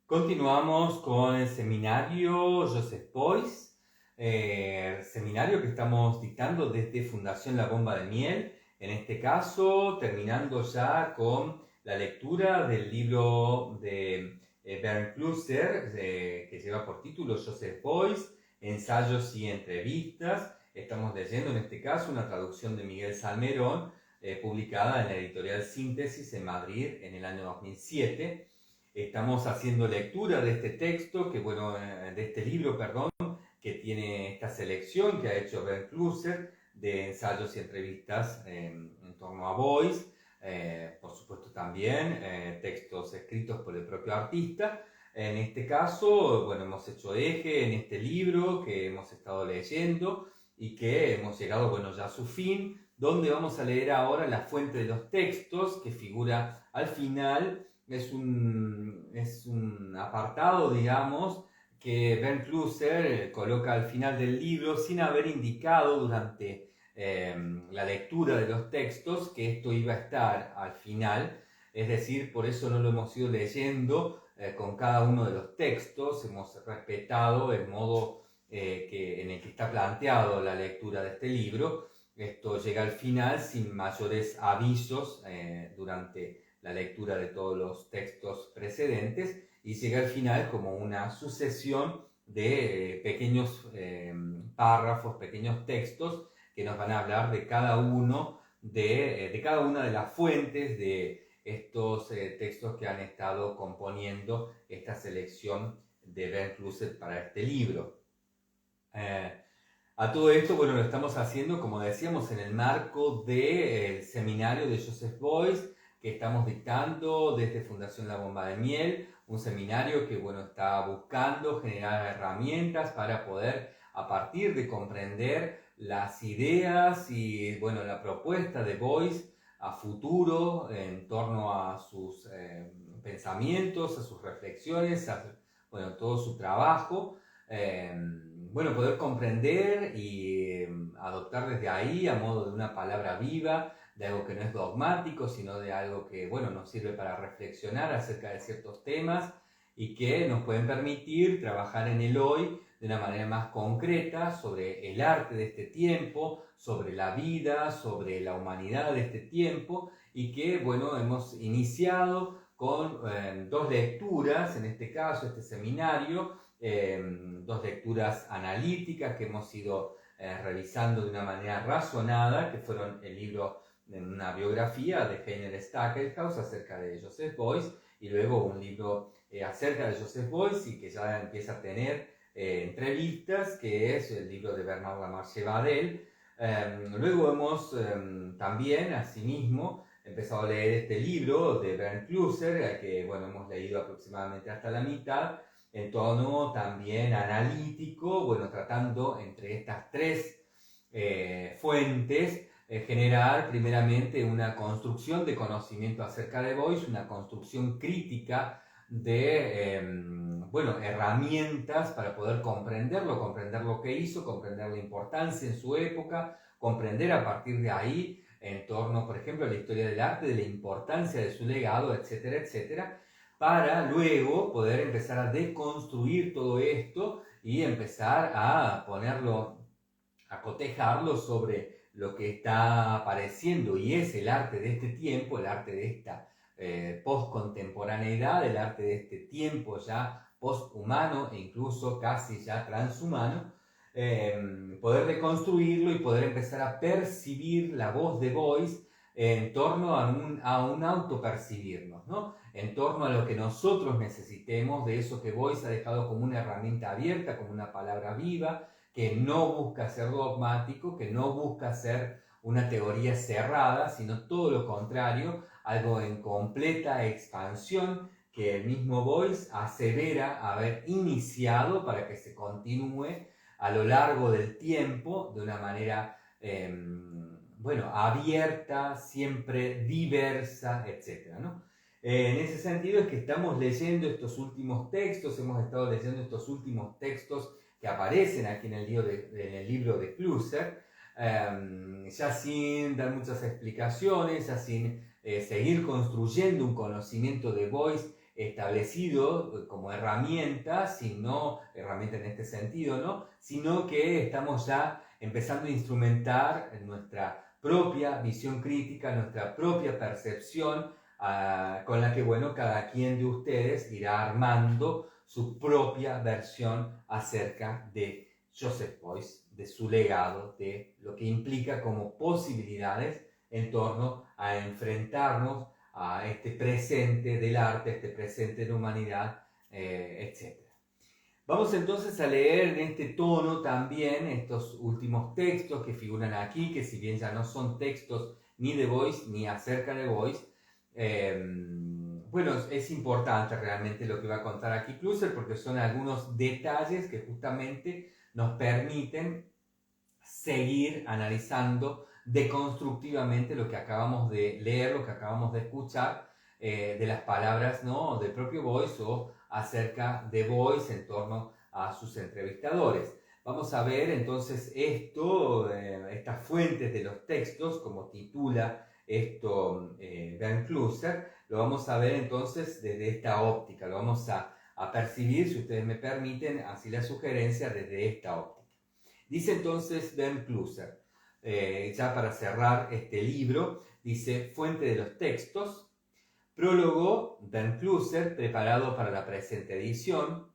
Continuamos con el seminario Joseph Beuys, seminario que estamos dictando desde Fundación La Bomba de Miel, en este caso terminando ya con la lectura del libro de Bernd Klüser, que lleva por título Joseph Beuys, Ensayos y entrevistas. Estamos leyendo en este caso una traducción de Miguel Salmerón, publicada en la editorial Síntesis en Madrid en el año 2007. Estamos haciendo lectura de este texto, de este libro, perdón, que tiene esta selección que ha hecho Bernd Klüser de ensayos y entrevistas en torno a Beuys, por supuesto también textos escritos por el propio artista. En este caso, hemos hecho eje en este libro que hemos estado leyendo y que hemos llegado, ya a su fin, donde vamos a leer ahora la fuente de los textos que figura al final. Es un apartado, digamos, que Bernd Klüser coloca al final del libro sin haber indicado durante la lectura de los textos que esto iba a estar al final. Es decir, por eso no lo hemos ido leyendo con cada uno de los textos. Hemos respetado el modo en el que está planteado la lectura de este libro. Esto llega al final sin mayores avisos durante la lectura de todos los textos precedentes y llega al final como una sucesión de pequeños párrafos, pequeños textos que nos van a hablar de cada uno de cada una de las fuentes de estos textos que han estado componiendo esta selección de Bernd Klüser para este libro. A todo esto, lo estamos haciendo, como decíamos, en el marco del seminario de Joseph Beuys, que estamos dictando desde Fundación La Bomba de Miel, un seminario que está buscando generar herramientas para poder, a partir de comprender las ideas y la propuesta de Beuys a futuro en torno a sus pensamientos, a sus reflexiones, a todo su trabajo, poder comprender y adoptar desde ahí a modo de una palabra viva, de algo que no es dogmático, sino de algo que, nos sirve para reflexionar acerca de ciertos temas y que nos pueden permitir trabajar en el hoy de una manera más concreta sobre el arte de este tiempo, sobre la vida, sobre la humanidad de este tiempo y que, hemos iniciado con dos lecturas, en este caso, este seminario, dos lecturas analíticas que hemos ido revisando de una manera razonada, que fueron el libro en una biografía de Heiner Stackelhaus acerca de Joseph Beuys y luego un libro acerca de Joseph Beuys y que ya empieza a tener entrevistas, que es el libro de Bernard Lamarche Badel. Luego hemos también, asimismo, empezado a leer este libro de Bernd Klüser, que hemos leído aproximadamente hasta la mitad, en tono también analítico, tratando entre estas tres fuentes generar primeramente una construcción de conocimiento acerca de Beuys, una construcción crítica de herramientas para poder comprenderlo, comprender lo que hizo, comprender la importancia en su época, comprender a partir de ahí en torno, por ejemplo, a la historia del arte, de la importancia de su legado, etcétera, etcétera, para luego poder empezar a deconstruir todo esto y empezar a ponerlo, a cotejarlo sobre lo que está apareciendo y es el arte de este tiempo, el arte de esta postcontemporaneidad, el arte de este tiempo ya posthumano e incluso casi ya transhumano, poder deconstruirlo y poder empezar a percibir la voz de Beuys en torno a un autopercibirnos, ¿no? En torno a lo que nosotros necesitemos, de eso que Beuys ha dejado como una herramienta abierta, como una palabra viva, que no busca ser dogmático, que no busca ser una teoría cerrada, sino todo lo contrario, algo en completa expansión que el mismo Beuys asevera haber iniciado para que se continúe a lo largo del tiempo de una manera abierta, siempre diversa, etc., ¿no? En ese sentido es que estamos leyendo estos últimos textos, hemos estado leyendo estos últimos textos que aparecen aquí en el libro de Klüser, ya sin dar muchas explicaciones, ya sin seguir construyendo un conocimiento de Beuys establecido como herramienta, sino herramienta en este sentido, ¿no? Sino que estamos ya empezando a instrumentar nuestra propia visión crítica, nuestra propia percepción, con la que, bueno, cada quien de ustedes irá armando su propia versión acerca de Joseph Beuys, de su legado, de lo que implica como posibilidades en torno a enfrentarnos a este presente del arte, este presente de la humanidad, etc. Vamos entonces a leer en este tono también estos últimos textos que figuran aquí, que si bien ya no son textos ni de Beuys ni acerca de Beuys, bueno, es importante realmente lo que va a contar aquí Clusser, porque son algunos detalles que justamente nos permiten seguir analizando deconstructivamente lo que acabamos de leer, lo que acabamos de escuchar, de las palabras, ¿no?, del propio Beuys o acerca de Beuys en torno a sus entrevistadores. Vamos a ver entonces esto, estas fuentes de los textos, como titula esto Bernd Clusser, lo vamos a ver entonces desde esta óptica, lo vamos a percibir, si ustedes me permiten, así la sugerencia, desde esta óptica. Dice entonces Bernd Clusser, ya para cerrar este libro, dice: fuente de los textos, prólogo Bernd Clusser, preparado para la presente edición.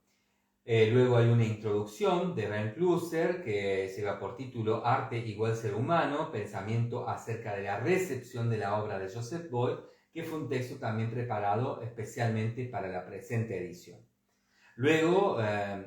Luego hay una introducción de Bernd Clusser que lleva por título Arte igual ser humano, pensamiento acerca de la recepción de la obra de Joseph Beuys, que fue un texto también preparado especialmente para la presente edición. Luego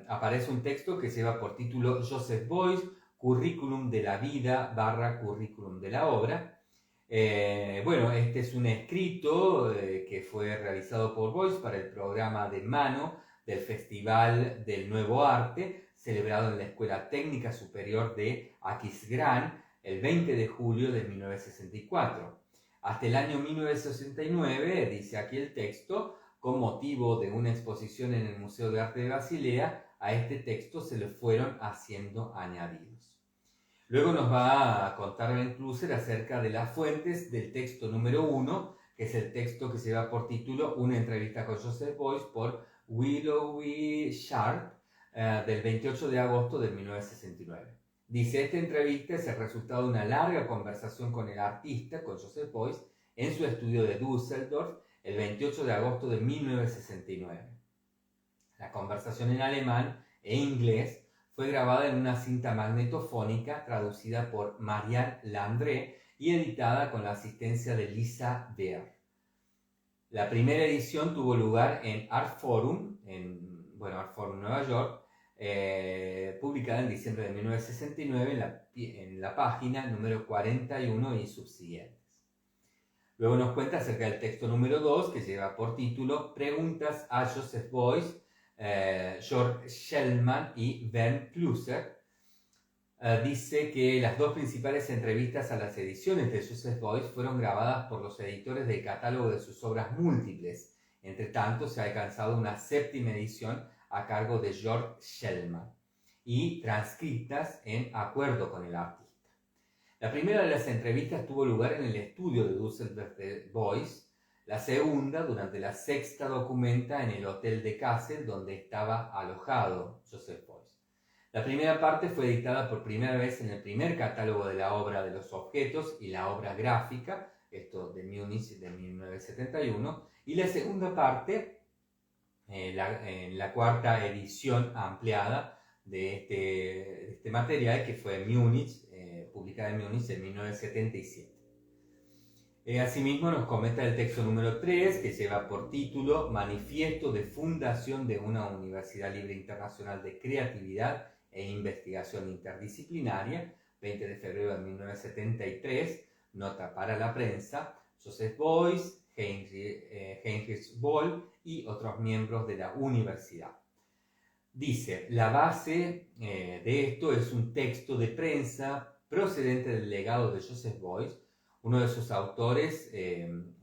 aparece un texto que lleva por título Joseph Beuys, currículum de la vida / currículum de la obra. Bueno, este es un escrito que fue realizado por Beuys para el programa de mano del Festival del Nuevo Arte, celebrado en la Escuela Técnica Superior de Aquisgrán el 20 de julio de 1964. Hasta el año 1969, dice aquí el texto, con motivo de una exposición en el Museo de Arte de Basilea, a este texto se le fueron haciendo añadidos. Luego nos va a contar Bernd Clusser acerca de las fuentes del texto número 1, que es el texto que lleva por título Una entrevista con Joseph Beuys por Willoughby Sharp, del 28 de agosto de 1969. Dice: esta entrevista es el resultado de una larga conversación con el artista, con Joseph Beuys, en su estudio de Düsseldorf, el 28 de agosto de 1969. La conversación en alemán e inglés fue grabada en una cinta magnetofónica traducida por Marianne Landré y editada con la asistencia de Lisa Beer. La primera edición tuvo lugar en Art Forum, Art Forum Nueva York, publicada en diciembre de 1969 en la página número 41 y subsiguientes. Luego nos cuenta acerca del texto número 2, que lleva por título Preguntas a Joseph Beuys, Georg Schellmann y Bernd Clusser. Dice que las dos principales entrevistas a las ediciones de Joseph Beuys fueron grabadas por los editores del catálogo de sus obras múltiples. Entre tanto, se ha alcanzado una séptima edición a cargo de Georg Schellmann y transcritas en acuerdo con el artista. La primera de las entrevistas tuvo lugar en el estudio de Düsseldorf de Beuys. La segunda, durante la sexta, documenta en el Hotel de Kassel, donde estaba alojado Joseph Beuys. La primera parte fue editada por primera vez en el primer catálogo de la obra de los objetos y la obra gráfica, esto de Múnich de 1971, y la segunda parte, en la cuarta edición ampliada de este material, que fue Múnich, publicada en Múnich en 1977. Asimismo nos comenta el texto número 3, que lleva por título Manifiesto de Fundación de una Universidad Libre Internacional de Creatividad e Investigación Interdisciplinaria, 20 de febrero de 1973, nota para la prensa, Joseph Beuys, Heinrich Böll y otros miembros de la universidad. Dice: la base de esto es un texto de prensa procedente del legado de Joseph Beuys. Uno de sus autores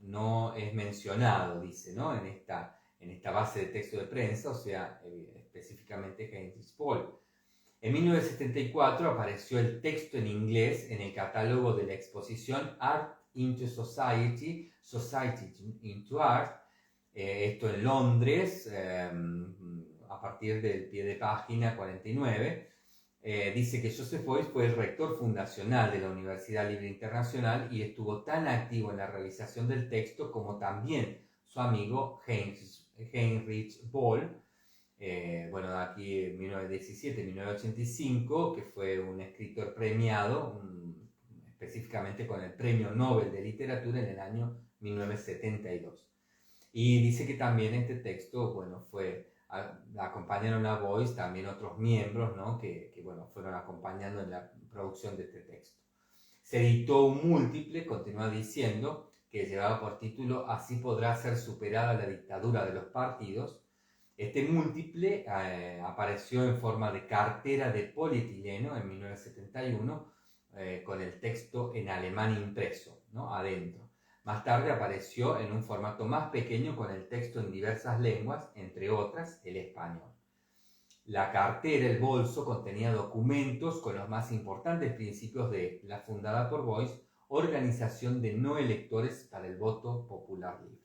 no es mencionado, dice, ¿no?, en esta base de texto de prensa, o sea, específicamente Heinrich Böll. En 1974 apareció el texto en inglés en el catálogo de la exposición Art into Society, Society into Art, esto en Londres, a partir del pie de página 49, dice que Joseph Beuys fue el rector fundacional de la Universidad Libre Internacional y estuvo tan activo en la realización del texto como también su amigo Heinrich Böll, bueno, aquí en 1917-1985, que fue un escritor premiado, específicamente con el Premio Nobel de Literatura en el año 1972. Y dice que también este texto, bueno, acompañaron a Beuys también otros miembros, ¿no? Bueno, fueron acompañando en la producción de este texto. Se editó un múltiple, continúa diciendo, que llevaba por título Así podrá ser superada la dictadura de los partidos. Este múltiple apareció en forma de cartera de polietileno en 1971, con el texto en alemán impreso, ¿no? Adentro. Más tarde apareció en un formato más pequeño con el texto en diversas lenguas, entre otras el español. La cartera, el bolso, contenía documentos con los más importantes principios de la fundada por Beuys, Organización de No Electores para el Voto Popular Libre.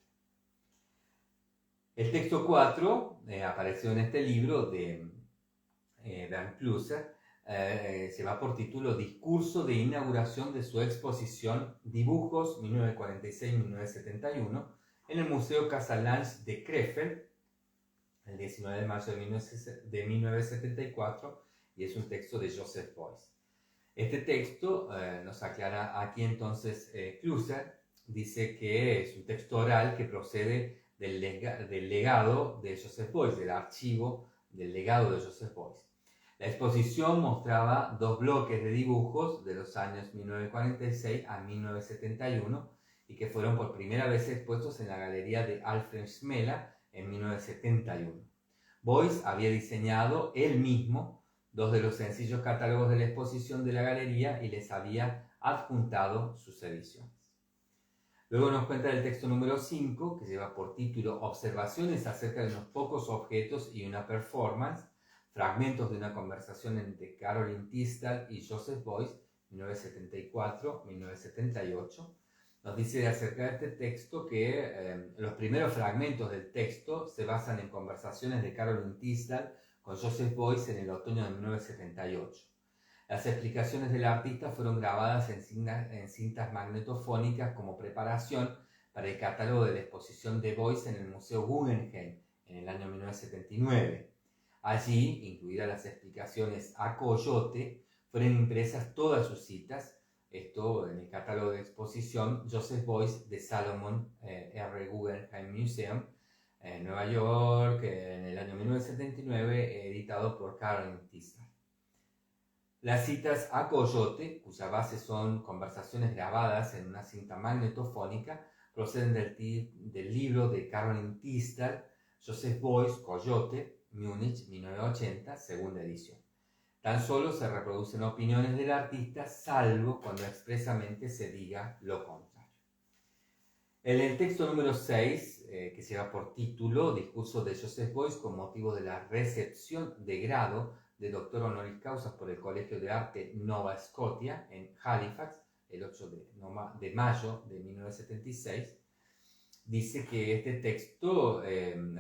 El texto 4 apareció en este libro de Bernd Klusser, lleva por título Discurso de inauguración de su exposición Dibujos 1946-1971 en el Museo Casalange de Krefeld, el 19 de mayo de 1974, y es un texto de Joseph Beuys. Este texto nos aclara aquí entonces Klusser, dice que es un texto oral que procede del legado de Joseph Beuys, del archivo del legado de Joseph Beuys. La exposición mostraba dos bloques de dibujos de los años 1946 a 1971 y que fueron por primera vez expuestos en la galería de Alfred Schmela en 1971. Beuys había diseñado él mismo dos de los sencillos catálogos de la exposición de la galería y les había adjuntado sus ediciones. Luego nos cuenta el texto número 5, que lleva por título Observaciones acerca de unos pocos objetos y una performance, fragmentos de una conversación entre Caroline Tisdall y Joseph Beuys, 1974-1978. Nos dice acerca de este texto que los primeros fragmentos del texto se basan en conversaciones de Caroline Tisdall con Joseph Beuys en el otoño de 1978. Las explicaciones del artista fueron grabadas en cintas magnetofónicas como preparación para el catálogo de la exposición de Beuys en el Museo Guggenheim en el año 1979. Allí, incluidas las explicaciones a Coyote, fueron impresas todas sus citas, esto en el catálogo de exposición Joseph Beuys de Salomon R. Guggenheim Museum en Nueva York en el año 1979, editado por Caroline Tisdall. Las citas a Coyote, cuya base son conversaciones grabadas en una cinta magnetofónica, proceden del libro de Caroline Tisdall, Joseph Beuys, Coyote, Múnich, 1980, segunda edición. Tan solo se reproducen opiniones del artista, salvo cuando expresamente se diga lo contrario. En el texto número 6, que lleva por título Discurso de Joseph Beuys con motivo de la recepción de grado de doctor honoris causa por el Colegio de Arte Nova Scotia en Halifax, el 8 de mayo de 1976, dice que este texto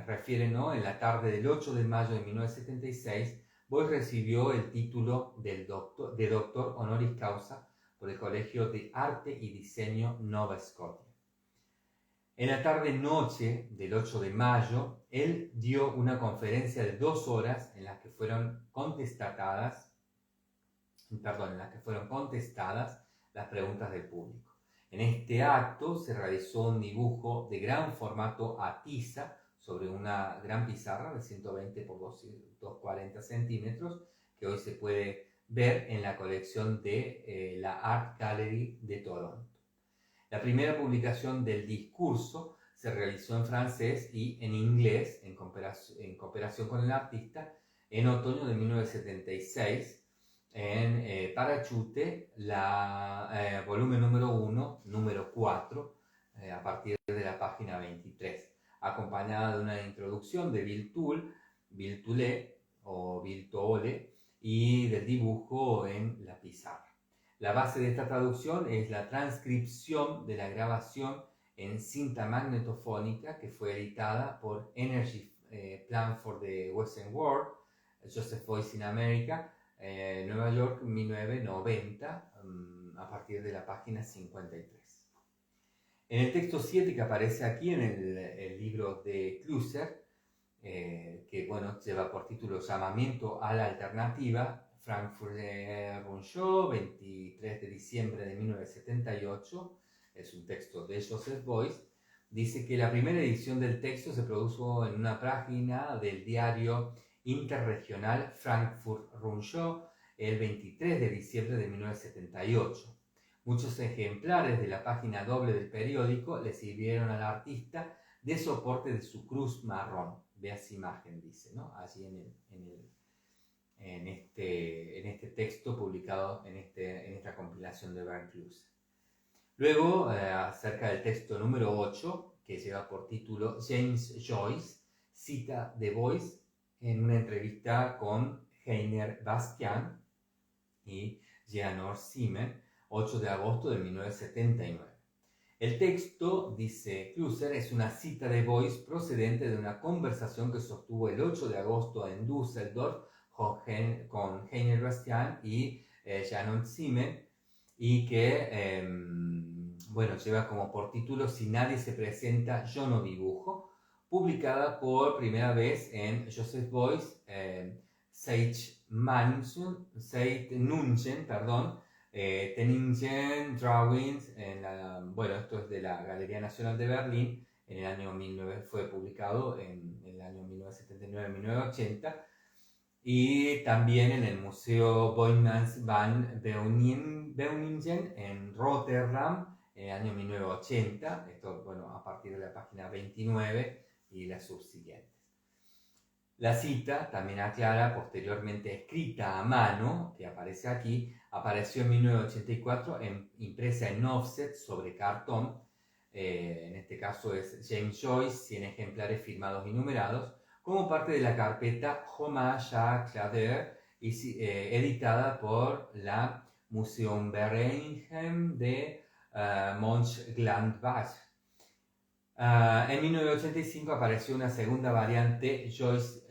refiere, ¿no? En la tarde del 8 de mayo de 1976, Beuys recibió el título de doctor honoris causa por el Colegio de Arte y Diseño Nova Scotia. En la tarde-noche del 8 de mayo, él dio una conferencia de 2 horas en las que fueron contestadas las preguntas del público. En este acto se realizó un dibujo de gran formato a tiza sobre una gran pizarra de 120 por 240 centímetros que hoy se puede ver en la colección de la Art Gallery de Toronto. La primera publicación del discurso se realizó en francés y en inglés, en cooperación con el artista, en otoño de 1976, en Parachute, volumen número 1, número 4, a partir de la página 23, acompañada de una introducción de Bill Toole o Bill Toole y del dibujo en la pizarra. La base de esta traducción es la transcripción de la grabación en cinta magnetofónica que fue editada por Energy Plan for the Western World, Joseph Beuys in America, Nueva York, 1990, a partir de la página 53. En el texto 7 que aparece aquí en el libro de Clusser, que bueno, lleva por título Llamamiento a la Alternativa, Frankfurt-Rundschau, 23 de diciembre de 1978, es un texto de Joseph Beuys, dice que la primera edición del texto se produjo en una página del diario interregional Frankfurt-Rundschau el 23 de diciembre de 1978. Muchos ejemplares de la página doble del periódico le sirvieron al artista de soporte de su cruz marrón. Veas imagen, dice, ¿no? Allí en este texto publicado en esta compilación de Bernd Clusser. Luego, acerca del texto número 8, que lleva por título James Joyce, cita de Beuys en una entrevista con Heiner Bastian y Jeannot Simen, 8 de agosto de 1979. El texto, dice Clusser, es una cita de Beuys procedente de una conversación que sostuvo el 8 de agosto en Düsseldorf con Heiner Bastian y Jeannot Simen, y que, lleva como por título Si nadie se presenta, yo no dibujo, publicada por primera vez en Joseph Beuys, Teningen Drawings, esto es de la Galería Nacional de Berlín, en el año 19, fue publicado en el año 1979-1980, y también en el Museo Boijmans van Beuningen en Rotterdam, en el año 1980, esto a partir de la página 29 y las subsiguientes. La cita, también aclara, posteriormente escrita a mano, que aparece aquí, apareció en 1984 impresa en offset sobre cartón. En este caso es James Joyce, 100 ejemplares firmados y numerados, como parte de la carpeta Hommage à Clader, editada por la Museumvereinigung de Mönchengladbach. En 1985 apareció una segunda variante, Joyce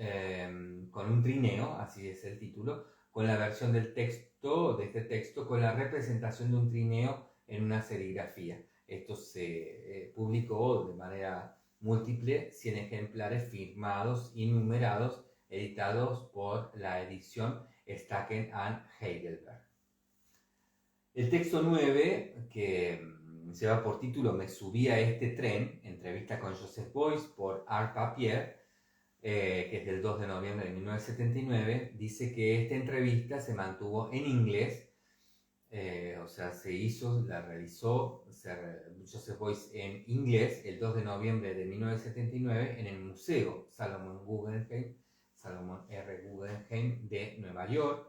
con un trineo, así es el título, con la versión de este texto con la representación de un trineo en una serigrafía. Esto se publicó de manera múltiple, 100 ejemplares firmados y numerados, editados por la edición Stacken & Heidelberg. El texto 9, que lleva por título Me subí a este tren, entrevista con Joseph Beuys por Art Papier, que es del 2 de noviembre de 1979, dice que esta entrevista se mantuvo en inglés, la realizó Joseph Beuys en inglés el 2 de noviembre de 1979 en el Museo Salomon R. Guggenheim de Nueva York.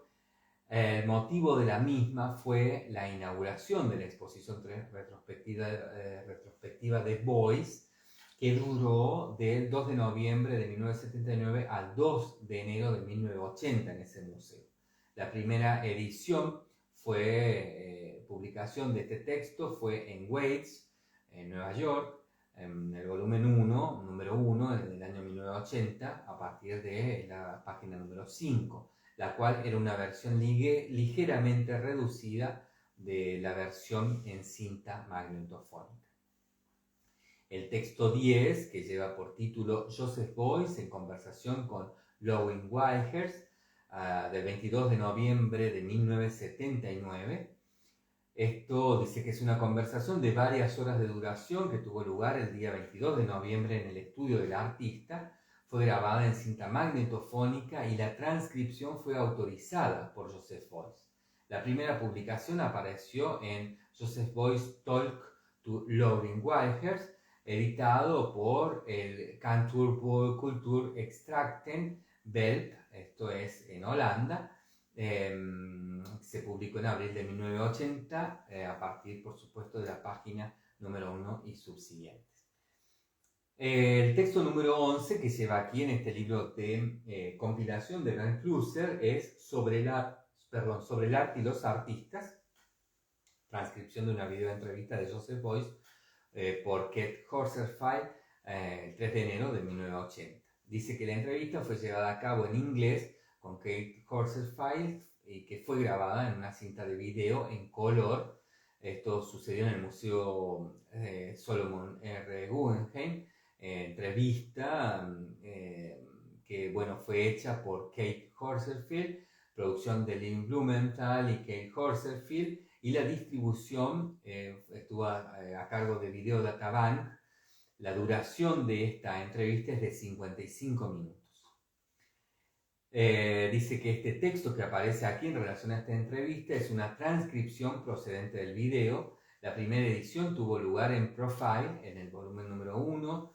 El motivo de la misma fue la inauguración de la exposición retrospectiva de Beuys, que duró del 2 de noviembre de 1979 al 2 de enero de 1980 en ese museo. La primera edición publicación de este texto fue en Waits, en Nueva York, en el volumen 1, número 1, en el año 1980, a partir de la página número 5, la cual era una versión ligeramente reducida de la versión en cinta magnetofónica. El texto 10, que lleva por título Joseph Beuys en conversación con Lowen Weihers, del 22 de noviembre de 1979. Esto dice que es una conversación de varias horas de duración que tuvo lugar el día 22 de noviembre en el estudio del artista. Fue grabada en cinta magnetofónica y la transcripción fue autorizada por Joseph Beuys. La primera publicación apareció en Joseph Beuys Talk to Lowen Weihers, editado por el Kulturextracten Belp, esto es en Holanda. Se publicó en abril de 1980 a partir, por supuesto, de la página número 1 y subsiguientes. El texto número 11 que lleva aquí en este libro de compilación de Bernd Clusser es sobre el arte y los artistas, transcripción de una videoentrevista de Joseph Beuys por Kate Horserfield el 3 de enero de 1980. Dice que la entrevista fue llevada a cabo en inglés con Kate Horserfield y que fue grabada en una cinta de video en color. Esto sucedió en el Museo Solomon R. Guggenheim. Entrevista que bueno, fue hecha por Kate Horserfield, producción de Lynn Blumenthal y Kate Horserfield, y la distribución estuvo a cargo de Video Data Bank. La duración de esta entrevista es de 55 minutos. Dice que este texto que aparece aquí en relación a esta entrevista es una transcripción procedente del video. La primera edición tuvo lugar en Profile, en el volumen número 1,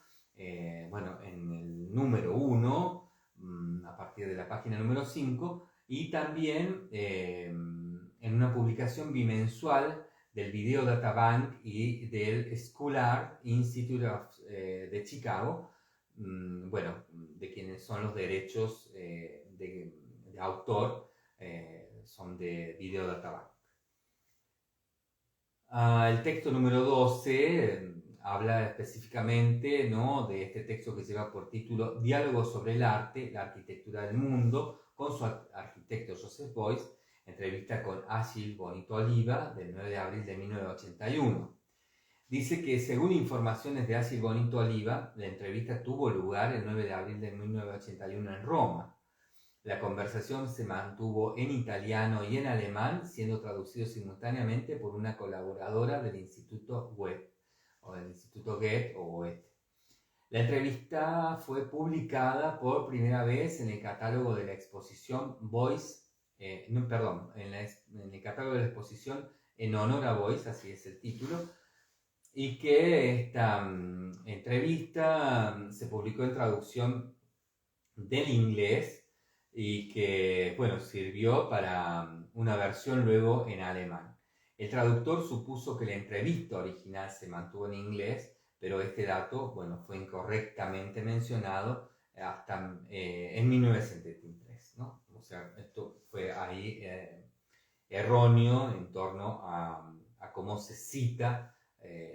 bueno, en el número 1, a partir de la página número 5, y también en una publicación bimensual del Video Data Bank y del School Art Institute de Chicago, bueno, de quienes son los derechos de autor, son de Video Data Bank. El texto número 12 habla específicamente, ¿no?, de este texto que lleva por título Diálogo sobre el arte, la arquitectura del mundo, con su arquitecto Joseph Beuys, entrevista con Achille Bonito Oliva del 9 de abril de 1981. Dice que según informaciones de Achille Bonito Oliva, la entrevista tuvo lugar el 9 de abril de 1981 en Roma. La conversación se mantuvo en italiano y en alemán, siendo traducido simultáneamente por una colaboradora del Instituto Goethe, o del Instituto Goethe o Goethe. La entrevista fue publicada por primera vez en el catálogo de la exposición Beuys, en el catálogo de la exposición En honor a Beuys, así es el título, y que esta entrevista se publicó en traducción del inglés y que, bueno, sirvió para una versión luego en alemán. El traductor supuso que la entrevista original se mantuvo en inglés, pero este dato, bueno, fue incorrectamente mencionado hasta en 1973, ¿no? O sea, esto fue ahí erróneo en torno a cómo se cita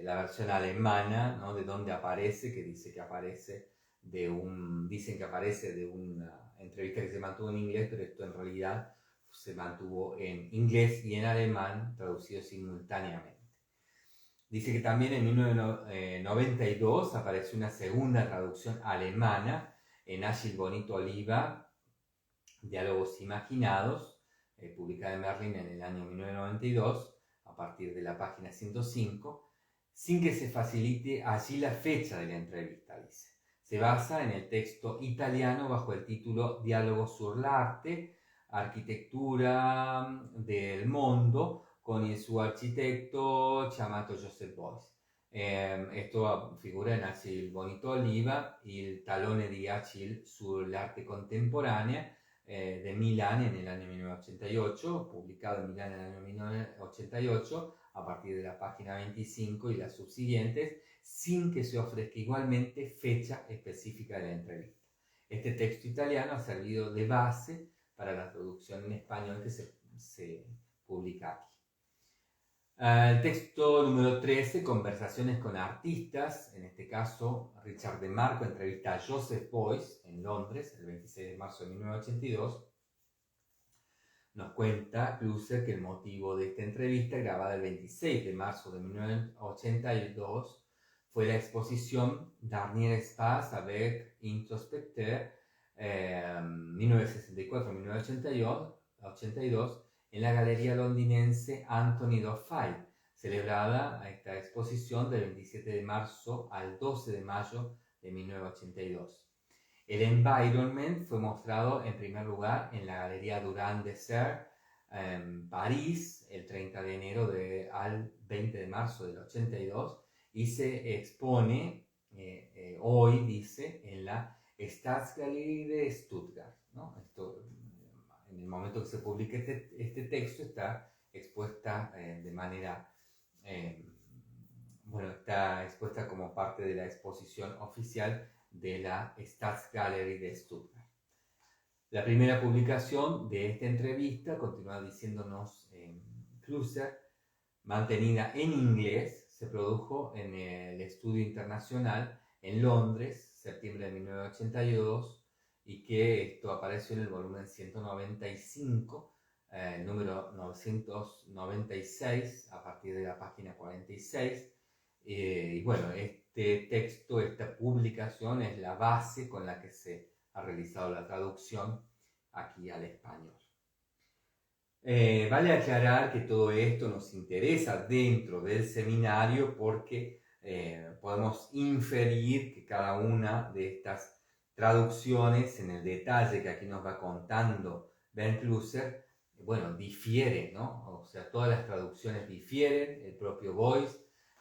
la versión alemana, ¿no?, de donde aparece, que dice que aparece dicen que aparece de una entrevista que se mantuvo en inglés, pero esto en realidad se mantuvo en inglés y en alemán, traducido simultáneamente. Dice que también en 1992 apareció una segunda traducción alemana en Achille Bonito Oliva, Diálogos Imaginados, publicada en Berlín en el año 1992, a partir de la página 105, sin que se facilite allí la fecha de la entrevista, dice. Se basa en el texto italiano bajo el título Diálogo sur l'arte, architettura del mondo, con il suo architetto chiamato Joseph Beuys. Esto figura en Achille Bonito Oliva, il talone di Achille sull'arte contemporanea, de Milán en el año 1988, publicado en Milán en el año 1988, a partir de la página 25 y las subsiguientes, sin que se ofrezca igualmente fecha específica de la entrevista. Este texto italiano ha servido de base para la traducción en español que se publica aquí. El texto número 13, Conversaciones con artistas, en este caso Richard de Marco entrevista a Joseph Beuys en Londres el 26 de marzo de 1982. Nos cuenta Clusser que el motivo de esta entrevista, grabada el 26 de marzo de 1982, fue la exposición Dernier Espace avec Introspecteur 1964-1982 en la galería londinense Anthony Doffield, celebrada esta exposición del 27 de marzo al 12 de mayo de 1982. El environment fue mostrado en primer lugar en la galería Durand de Serre en París el 30 de enero al 20 de marzo del 82 y se expone hoy, dice, en la Staatsgalerie de Stuttgart, ¿no? Esto, en el momento que se publique este texto está expuesta de manera, bueno, está expuesta como parte de la exposición oficial de la Staatsgalerie de Stuttgart. La primera publicación de esta entrevista, continúa diciéndonos Clusser, mantenida en inglés, se produjo en el Estudio Internacional en Londres, septiembre de 1982, y que esto apareció en el volumen 195, número 996, a partir de la página 46. Y bueno, este texto, esta publicación es la base con la que se ha realizado la traducción aquí al español. Vale aclarar que todo esto nos interesa dentro del seminario porque podemos inferir que cada una de estas traducciones, en el detalle que aquí nos va contando Ben Clusser, bueno, difiere, ¿no? O sea, todas las traducciones difieren. El propio Boyce,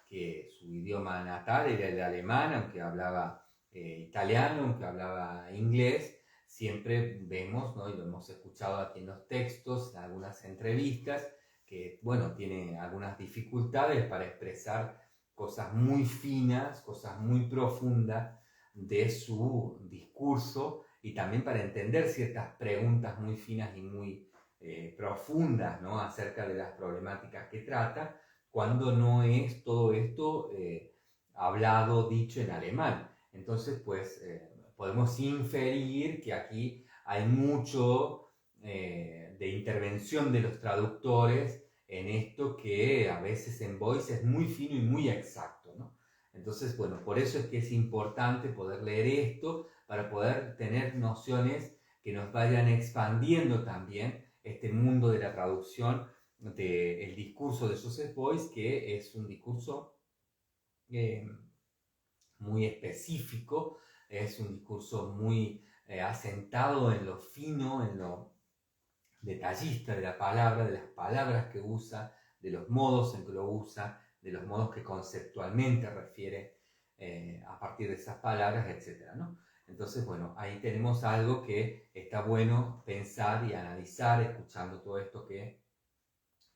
que su idioma natal era el alemán, aunque hablaba italiano, aunque hablaba inglés, siempre vemos, ¿no? Y lo hemos escuchado aquí en los textos, en algunas entrevistas, que, bueno, tiene algunas dificultades para expresar cosas muy finas, cosas muy profundas de su discurso, y también para entender ciertas preguntas muy finas y muy profundas, ¿no? Acerca de las problemáticas que trata, cuando no es todo esto hablado, dicho en alemán. Entonces, pues, podemos inferir que aquí hay mucho de intervención de los traductores en esto que a veces en Boyce es muy fino y muy exacto, ¿no? Entonces, bueno, por eso es que es importante poder leer esto, para poder tener nociones que nos vayan expandiendo también este mundo de la traducción del discurso de Joseph Boyce, que es un discurso muy específico, es un discurso muy asentado en lo fino, en lo detallista de la palabra, de las palabras que usa, de los modos en que lo usa, de los modos que conceptualmente refiere a partir de esas palabras, etc., ¿no? Entonces, bueno, ahí tenemos algo que está bueno pensar y analizar, escuchando todo esto que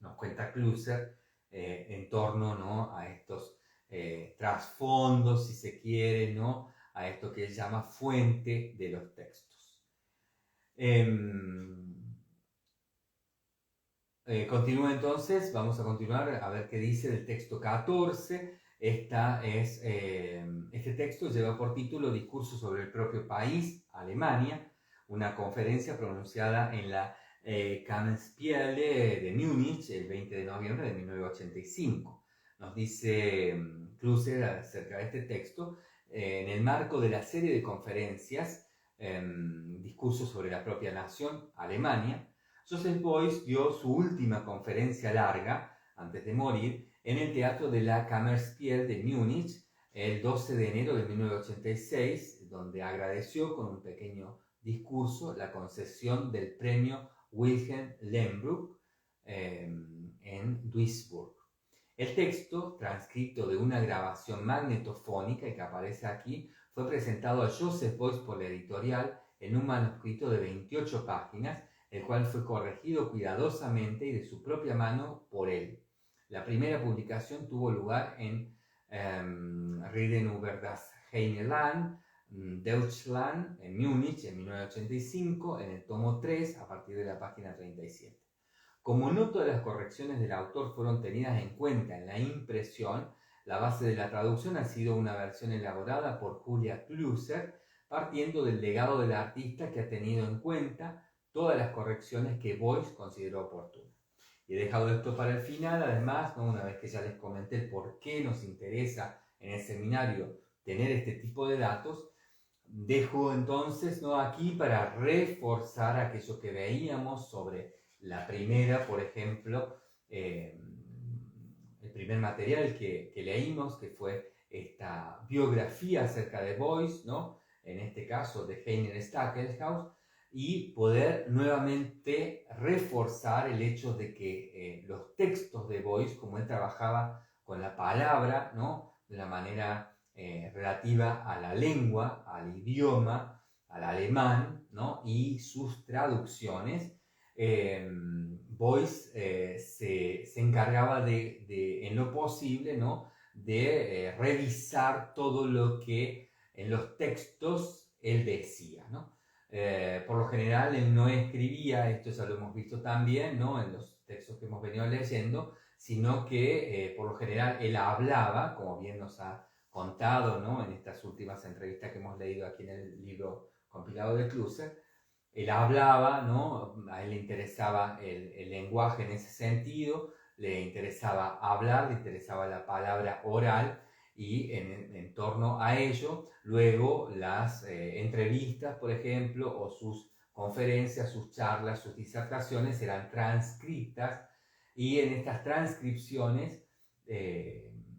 nos cuenta Clusser en torno, ¿no? A estos trasfondos, si se quiere, ¿no? A esto que él llama fuente de los textos. Continúa entonces, vamos a continuar a ver qué dice del texto 14. Este texto lleva por título Discurso sobre el propio país, Alemania, una conferencia pronunciada en la Kammerspiele de Múnich el 20 de noviembre de 1985. Nos dice Clusser acerca de este texto, en el marco de la serie de conferencias Discurso sobre la propia nación, Alemania, Joseph Beuys dio su última conferencia larga, antes de morir, en el Teatro de la Kammerspiele de Múnich, el 12 de enero de 1986, donde agradeció con un pequeño discurso la concesión del premio Wilhelm Lemmbruck en Duisburg. El texto, transcrito de una grabación magnetofónica y que aparece aquí, fue presentado a Joseph Beuys por la editorial en un manuscrito de 28 páginas, el cual fue corregido cuidadosamente y de su propia mano por él. La primera publicación tuvo lugar en Reden über das Heineland, Deutschland, en Múnich, en 1985, en el tomo 3, a partir de la página 37. Como no todas las correcciones del autor fueron tenidas en cuenta en la impresión, la base de la traducción ha sido una versión elaborada por Julia Clusser, partiendo del legado del artista, que ha tenido en cuenta todas las correcciones que Boyce consideró oportunas. Y he dejado esto para el final, además, ¿no? Una vez que ya les comenté el por qué nos interesa en el seminario tener este tipo de datos, dejo entonces, ¿no?, aquí para reforzar aquello que veíamos sobre la primera, por ejemplo, el primer material que leímos, que fue esta biografía acerca de Boyce, ¿no?, en este caso de Heiner Stackelhaus, y poder nuevamente reforzar el hecho de que los textos de Boyce, como él trabajaba con la palabra, ¿no?, de una manera relativa a la lengua, al idioma, al alemán, ¿no?, y sus traducciones, Boyce se encargaba en lo posible, ¿no?, de revisar todo lo que en los textos él decía, ¿no? Por lo general él no escribía, esto ya lo hemos visto también, ¿no?, en los textos que hemos venido leyendo, sino que por lo general él hablaba, como bien nos ha contado, ¿no?, en estas últimas entrevistas que hemos leído aquí en el libro compilado de Clusser. Él hablaba, ¿no?, a él le interesaba el lenguaje en ese sentido, le interesaba hablar, le interesaba la palabra oral, y en torno a ello, luego las entrevistas, por ejemplo, o sus conferencias, sus charlas, sus disertaciones eran transcritas, y en estas transcripciones,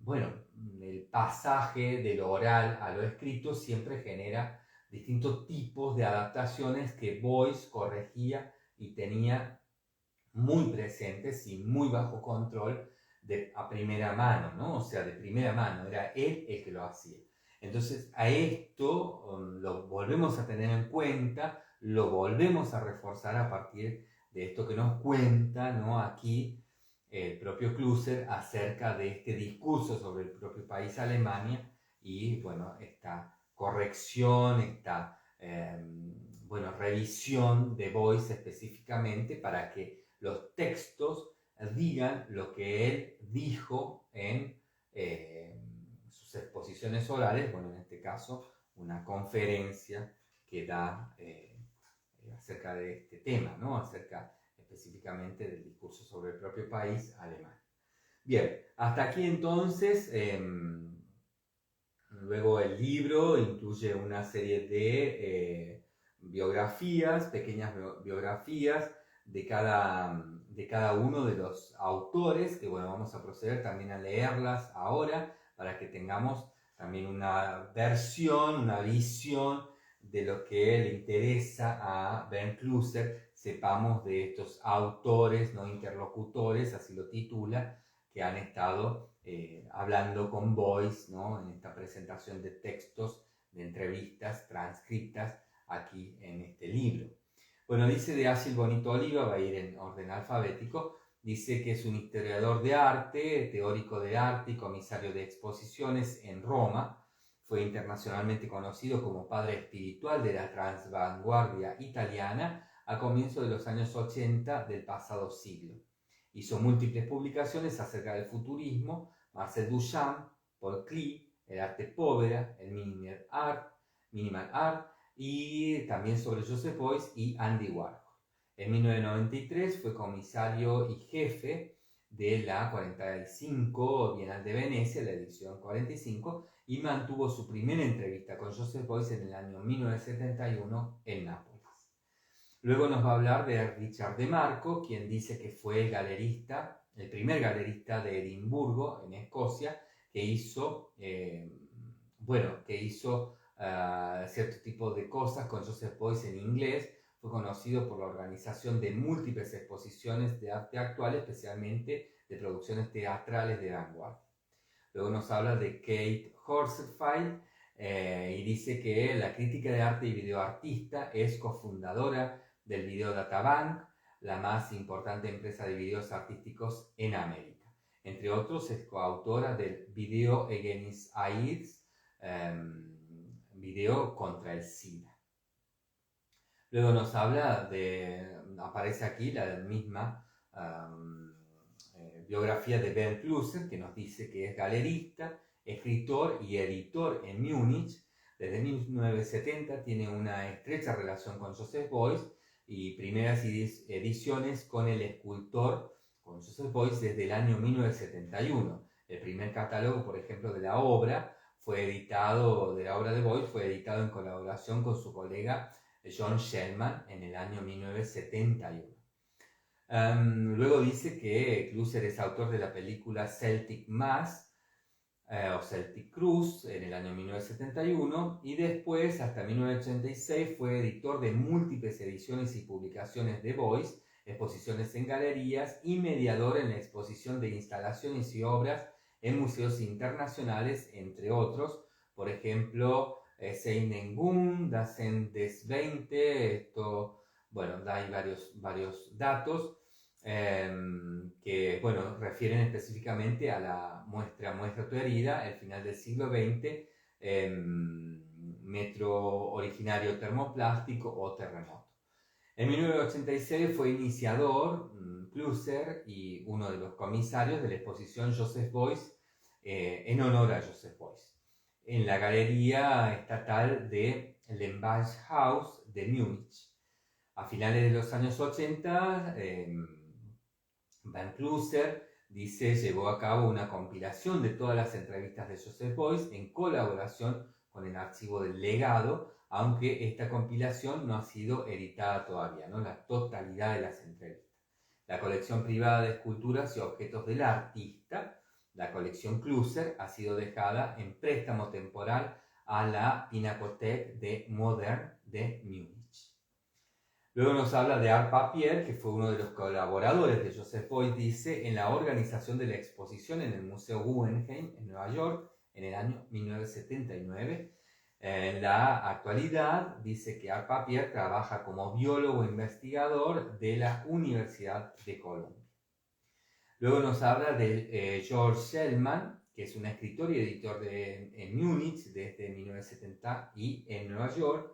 bueno, el pasaje de lo oral a lo escrito siempre genera distintos tipos de adaptaciones que Boyce corregía y tenía muy presentes y muy bajo control a primera mano, ¿no? O sea, de primera mano, era él el que lo hacía. Entonces, a esto lo volvemos a tener en cuenta, lo volvemos a reforzar a partir de esto que nos cuenta, ¿no?, aquí el propio Clusser acerca de este discurso sobre el propio país Alemania, y, bueno, esta corrección, esta bueno, revisión de Boyce específicamente para que los textos digan lo que él dijo en sus exposiciones orales, bueno, en este caso una conferencia que da acerca de este tema, ¿no?, acerca específicamente del discurso sobre el propio país alemán. Bien, hasta aquí entonces. Luego el libro incluye una serie de biografías, pequeñas biografías de cada uno de los autores, que, bueno, vamos a proceder también a leerlas ahora para que tengamos también una versión, una visión de lo que le interesa a Bernd Clusser, sepamos de estos autores, no interlocutores, así lo titula, que han estado hablando con Boyce, ¿no?, en esta presentación de textos, de entrevistas transcritas aquí en este libro. Bueno, dice de Achille Bonito Oliva, va a ir en orden alfabético, dice que es un historiador de arte, teórico de arte y comisario de exposiciones en Roma. Fue internacionalmente conocido como padre espiritual de la transvanguardia italiana a comienzos de los años 80 del pasado siglo. Hizo múltiples publicaciones acerca del futurismo, Marcel Duchamp, Paul Klee, el arte povera, el minimal art, y también sobre Joseph Beuys y Andy Warhol. En 1993 fue comisario y jefe de la 45 Bienal de Venecia, la edición 45, y mantuvo su primera entrevista con Joseph Beuys en el año 1971 en Nápoles. Luego nos va a hablar de Richard de Marco, quien dice que fue el primer galerista de Edimburgo, en Escocia, que hizo, cierto tipo de cosas con Joseph Beuys en inglés. Fue conocido por la organización de múltiples exposiciones de arte actual, especialmente de producciones teatrales de vanguardia. Luego nos habla de Kate Horsfield, y dice que la crítica de arte y videoartista, es cofundadora del Video Databank, la más importante empresa de videos artísticos en América. Entre otros, es coautora del Video Against AIDS, video contra el SIDA. Luego nos habla aparece aquí la misma biografía de Bernd Clusser, que nos dice que es galerista, escritor y editor en Múnich. Desde 1970 tiene una estrecha relación con Joseph Beuys y primeras ediciones con el escultor, con Joseph Beuys, desde el año 1971. El primer catálogo, por ejemplo, de la obra de Beuys fue editado en colaboración con su colega John Shellman en el año 1971. Luego dice que Clusser es autor de la película Celtic Mass, o Celtic Cruise, en el año 1971, y después, hasta 1986, fue editor de múltiples ediciones y publicaciones de Beuys, exposiciones en galerías, y mediador en la exposición de instalaciones y obras en museos internacionales, entre otros. Por ejemplo, Seinengung, das 20, esto, bueno, da ahí varios datos que, bueno, refieren específicamente a la muestra tu herida, el final del siglo XX, metro originario termoplástico o terremoto. En 1986 fue iniciador, Clusser, y uno de los comisarios de la exposición Joseph Beuys, en honor a Joseph Beuys, en la Galería Estatal de Lembaughaus de Múnich. A finales de los años 80, Van Clusser llevó a cabo una compilación de todas las entrevistas de Joseph Beuys en colaboración con el archivo del legado, aunque esta compilación no ha sido editada todavía, ¿no? La totalidad de las entrevistas. La colección privada de esculturas y objetos del artista, la colección Clusser, ha sido dejada en préstamo temporal a la Pinakothek de Modern de Múnich. Luego nos habla de Art Papier, que fue uno de los colaboradores de Joseph Beuys, dice, en la organización de la exposición en el Museo Guggenheim en Nueva York en el año 1979. En la actualidad dice que Art Papier trabaja como biólogo investigador de la Universidad de Columbia. Luego nos habla de George Selman, que es un escritor y editor en Múnich desde 1970 y en Nueva York.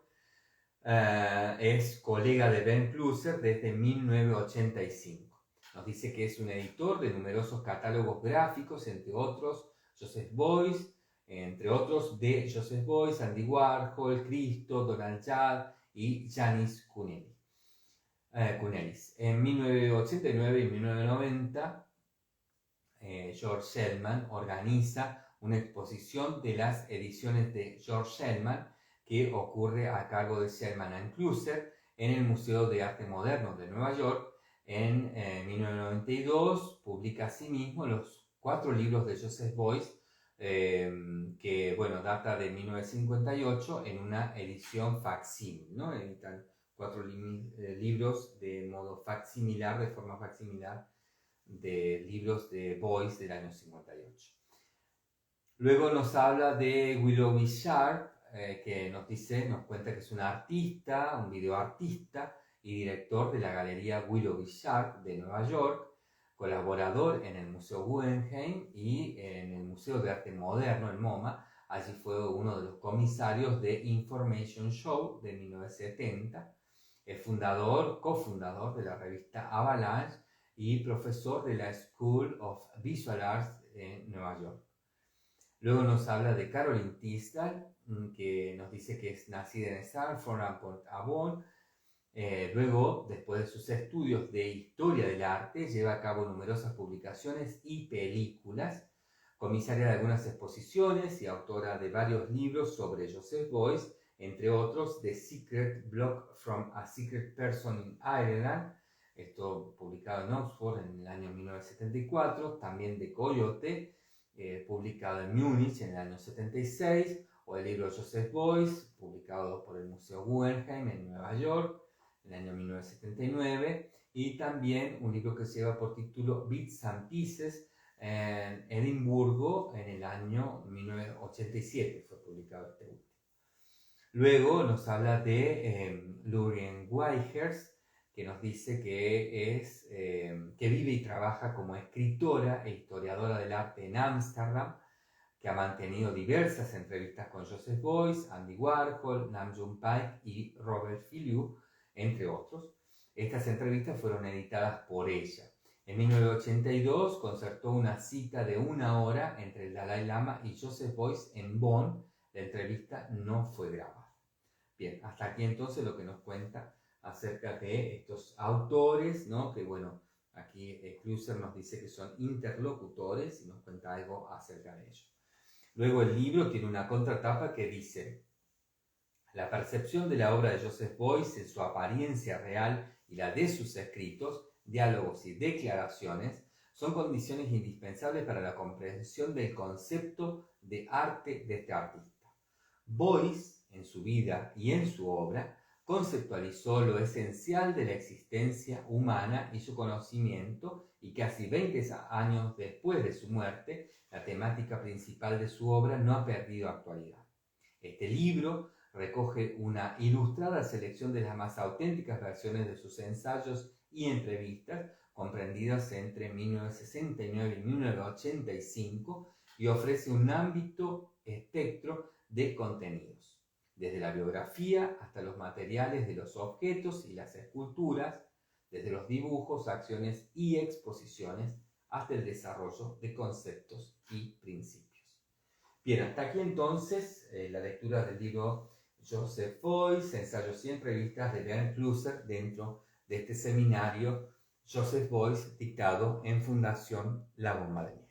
Es colega de Ben Clusser desde 1985. Nos dice que es un editor de numerosos catálogos gráficos, entre otros Joseph Beuys, entre otros de Joseph Beuys, Andy Warhol, Christo, Donald Judd y Janis Kunelis. En 1989 y 1990, George Selman organiza una exposición de las ediciones de George Selman que ocurre a cargo de Selman & Clusser en el Museo de Arte Moderno de Nueva York. En 1992 publica asimismo los 4 libros de Joseph Beuys, que bueno, data de 1958 en una edición facsímil, ¿no? Editan 4 libros de modo facsimilar, de forma facsimilar, de libros de Beuys del año 58. Luego nos habla de Willoughby Sharp, que nos cuenta que es un artista, un videoartista y director de la Galería Willoughby Sharp de Nueva York, colaborador en el Museo Guggenheim y en el Museo de Arte Moderno, el MoMA. Allí fue uno de los comisarios de Information Show de 1970, es cofundador de la revista Avalanche y profesor de la School of Visual Arts en Nueva York. Luego nos habla de Caroline Tisdall, que nos dice que es nacida en Stratford-upon-Avon. Luego, después de sus estudios de historia del arte, lleva a cabo numerosas publicaciones y películas, comisaria de algunas exposiciones y autora de varios libros sobre Joseph Beuys, entre otros The Secret Blog from a Secret Person in Ireland, esto publicado en Oxford en el año 1974, también de Coyote, publicado en Múnich en el año 76, o el libro Joseph Beuys, publicado por el Museo Guggenheim en Nueva York en el año 1979, y también un libro que lleva por título Bits and Pieces en Edimburgo en el año 1987, fue publicado este último. Luego nos habla de Lurien Weijers, que nos dice que vive y trabaja como escritora e historiadora del arte en Ámsterdam, que ha mantenido diversas entrevistas con Joseph Beuys, Andy Warhol, Nam June Paik y Robert Filliou, entre otros. Estas entrevistas fueron editadas por ella. En 1982 concertó una cita de 1 hora entre el Dalai Lama y Joseph Beuys en Bonn. La entrevista no fue grabada. Bien, hasta aquí entonces lo que nos cuenta acerca de estos autores, ¿no? Que bueno, aquí Clusser nos dice que son interlocutores y nos cuenta algo acerca de ellos. Luego el libro tiene una contratapa que dice: la percepción de la obra de Joseph Beuys en su apariencia real y la de sus escritos, diálogos y declaraciones son condiciones indispensables para la comprensión del concepto de arte de este artista. Beuys, en su vida y en su obra, conceptualizó lo esencial de la existencia humana y su conocimiento, y casi 20 años después de su muerte, la temática principal de su obra no ha perdido actualidad. Este libro recoge una ilustrada selección de las más auténticas versiones de sus ensayos y entrevistas, comprendidas entre 1969 y 1985, y ofrece un ámbito espectro de contenidos. desde la biografía hasta los materiales de los objetos y las esculturas, desde los dibujos, acciones y exposiciones, hasta el desarrollo de conceptos y principios. Bien, hasta aquí entonces la lectura del libro Joseph Beuys, Ensayos y entrevistas de Bernd Klüser, dentro de este seminario Joseph Beuys dictado en Fundación La Bomba de Miel.